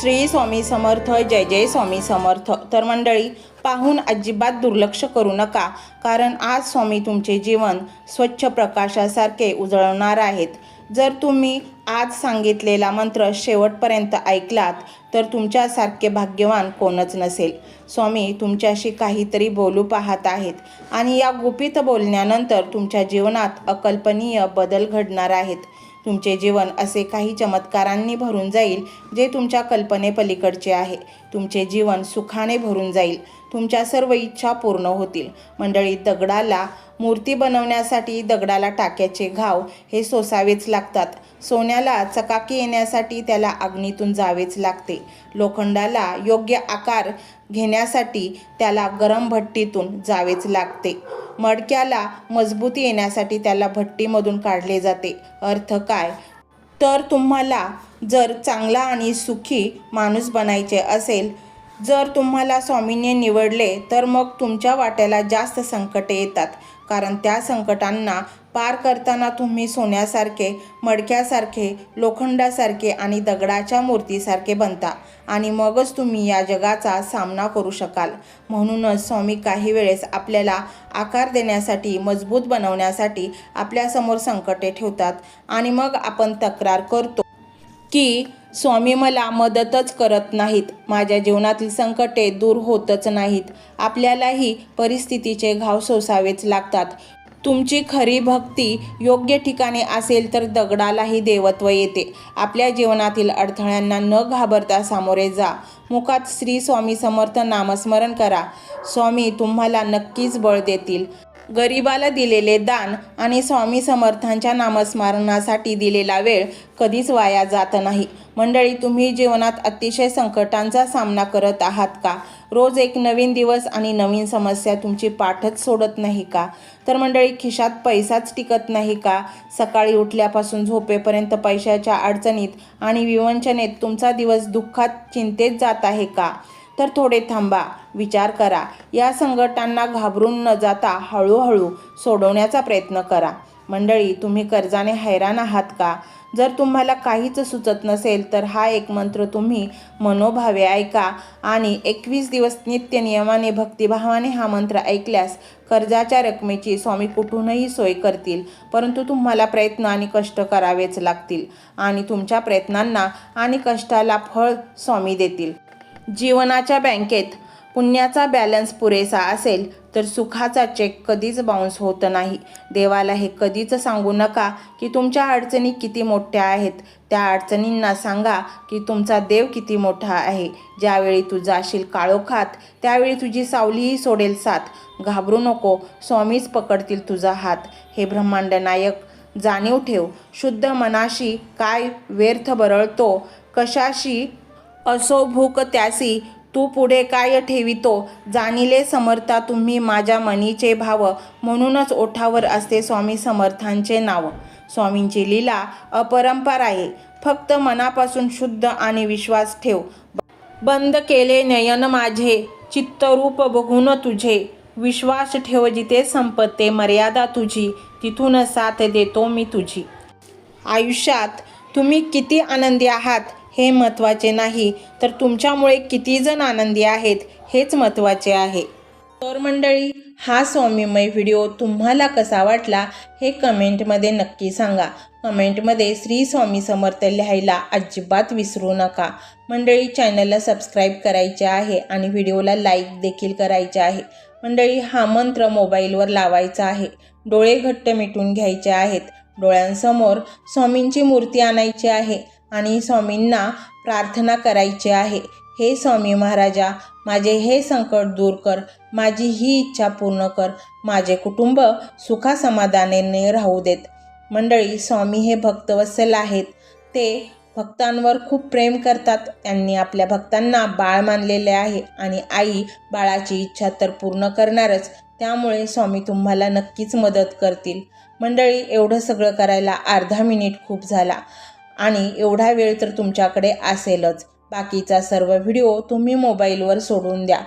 श्री स्वामी समर्थ. जय जय स्वामी समर्थ. तर मंडळी, पाहून अजिबात दुर्लक्ष करू नका, कारण आज स्वामी तुमचे जीवन स्वच्छ प्रकाशासारखे उजळवणार आहेत. जर तुम्ही आज सांगितलेला मंत्र शेवटपर्यंत ऐकलात तर तुमच्यासारखे भाग्यवान कोणच नसेल. स्वामी तुमच्याशी काहीतरी बोलू पाहत आहेत आणि या गुपित बोलण्यानंतर तुमच्या जीवनात अकल्पनीय बदल घडणार आहेत. तुमचे जीवन असे काही चमत्कारांनी भरून जाईल जे तुमच्या कल्पनेपलीकडचे आहे. तुमचे जीवन सुखाने भरून जाईल. तुमच्या सर्व इच्छा पूर्ण होतील. मंडळी, दगडाला मूर्ती बनवण्यासाठी दगडाला टाक्याचे घाव हे सोसावेच लागतात. सोन्याला चकाकी येण्यासाठी त्याला अग्नीतून जावेच लागते. लोखंडाला योग्य आकार घेण्यासाठी त्याला गरम भट्टीतून जावेच लागते. मडक्याला मजबूती येण्यासाठी त्याला भट्टीमधून काढले जाते. अर्थ काय? तर तुम्हाला जर चांगला आणि सुखी माणूस बनायचे असेल, जर तुम्हाला स्वामींनी निवडले, तर मग तुमच्या वाट्याला जास्त संकटे येतात. कारण त्या संकटांना पार करताना तुम्ही सोन्यासारखे, मडक्यासारखे, लोखंडासारखे आणि दगडाच्या मूर्तीसारखे बनता आणि मगच तुम्ही या जगाचा सामना करू शकाल. म्हणूनच स्वामी काही वेळेस आपल्याला आकार देण्यासाठी, मजबूत बनवण्यासाठी आपल्यासमोर संकटे ठेवतात आणि मग आपण तक्रार करतो की स्वामी मला मदतच करत नाहीत, माझ्या जीवनातील संकटे दूर होतच नाहीत. आपल्यालाही परिस्थितीचे घाव सोसावेच लागतात. तुमची खरी भक्ती योग्य ठिकाणी असेल तर दगडालाही देवत्व येते. आपल्या जीवनातील अडथळ्यांना न घाबरता सामोरे जा. मुखात श्री स्वामी समर्थ नामस्मरण करा. स्वामी तुम्हाला नक्कीच बळ देतील. गरिबाला दिलेले दान आणि स्वामी समर्थांच्या नामस्मरणासाठी दिलेला वेळ कधीच वाया जात नाही. मंडळी, तुम्ही जीवनात अतिशय संकटांचा सामना करत आहात का? रोज एक नवीन दिवस आणि नवीन समस्या तुमची पाठच सोडत नाही का? तर मंडळी, खिशात पैसाच टिकत नाही का? सकाळी उठल्यापासून झोपेपर्यंत पैशाच्या अडचणीत आणि विवंचनेत तुमचा दिवस दुःखात, चिंतेत जात आहे का? तर थोडे थांबा, विचार करा. या संकटांना घाबरून न जाता हळूहळू सोडवण्याचा प्रयत्न करा. मंडळी, तुम्ही कर्जाने हैराण आहात का? जर तुम्हाला काहीच सुचत नसेल तर हा एक मंत्र तुम्ही मनोभावे ऐका आणि 21 दिवस नित्य नियमाने भक्तिभावाने हा मंत्र ऐकल्यास कर्जाच्या रकमेची स्वामी कुठूनही सोय करतील. परंतु तुम्हाला प्रयत्न आणि कष्ट करावेच लागतील आणि तुमच्या प्रयत्नांना आणि कष्टाला फळ स्वामी देतील. जीवनाच्या बँकेत पुण्याचा बॅलन्स पुरेसा असेल तर सुखाचा चेक कधीच बाउन्स होत नाही. देवाला हे कधीच सांगू नका की तुमच्या अडचणी किती मोठ्या आहेत. त्या अडचणींना सांगा की तुमचा देव किती मोठा आहे. ज्यावेळी तू जाशील काळोखात त्यावेळी तुझी सावलीही सोडेल साथ. घाबरू नको, स्वामीच पकडतील तुझा हात. हे ब्रह्मांड नायक, जाणीव ठेव. शुद्ध मनाशी काय व्यर्थ बरळतो, कशाशी असो भूक त्यासी, तू पुढे काय ठेवितो. जाणिले समर्था तुम्ही माझ्या मनीचे भाव. म्हणूनच ओठावर असते स्वामी समर्थांचे नाव. स्वामींची लीला अपरंपार आहे. फक्त मनापासून शुद्ध आणि विश्वास ठेव. बंद केले नयन माझे, चित्तरूप बघून तुझे. विश्वास ठेव जिथे संपते मर्यादा तुझी, तिथून साथ देतो मी तुझी. आयुष्यात तुम्ही किती आनंदी आहात हे महत्त्वाचे नाही, तर तुमच्यामुळे किती जण आनंदी आहेत हेच महत्त्वाचे आहे. तर मंडळी, हा स्वामीमय व्हिडिओ तुम्हाला कसा वाटला हे कमेंटमध्ये नक्की सांगा. कमेंटमध्ये श्री स्वामी समर्थ लिहायला अजिबात विसरू नका. मंडळी, चॅनलला सबस्क्राईब करायचे आहे आणि व्हिडिओला लाईक देखील करायचे आहे. मंडळी, हा मंत्र मोबाईलवर लावायचा आहे. डोळे घट्ट मिटून घ्यायचे आहेत. डोळ्यांसमोर स्वामींची मूर्ती आणायची आहे आणि स्वामींना प्रार्थना करायची आहे. हे स्वामी महाराजा, माझे हे संकट दूर कर. माझी ही इच्छा पूर्ण कर. माझे कुटुंब सुखासमाधानाने राहू देत. मंडळी, स्वामी हे भक्तवत्सल आहेत. ते भक्तांवर खूप प्रेम करतात. त्यांनी आपल्या भक्तांना बाळ मानलेले आहे आणि आई बाळाची इच्छा तर पूर्ण करणारच. त्यामुळे स्वामी तुम्हाला नक्कीच मदत करतील. मंडळी, एवढं सगळं करायला अर्धा मिनिट खूप झाला आणि एवढा वेळ तर तुमच्याकडे असेलच. बाकीचा सर्व व्हिडिओ तुम्ही मोबाईलवर सोडून द्या.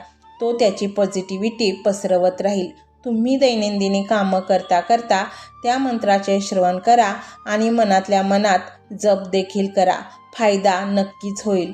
तो त्याची पॉझिटिव्हिटी पसरवत राहील. तुम्ही दैनंदिनी कामं करता करता त्या मंत्राचे श्रवण करा आणि मनातल्या मनात जप देखील करा. फायदा नक्कीच होईल.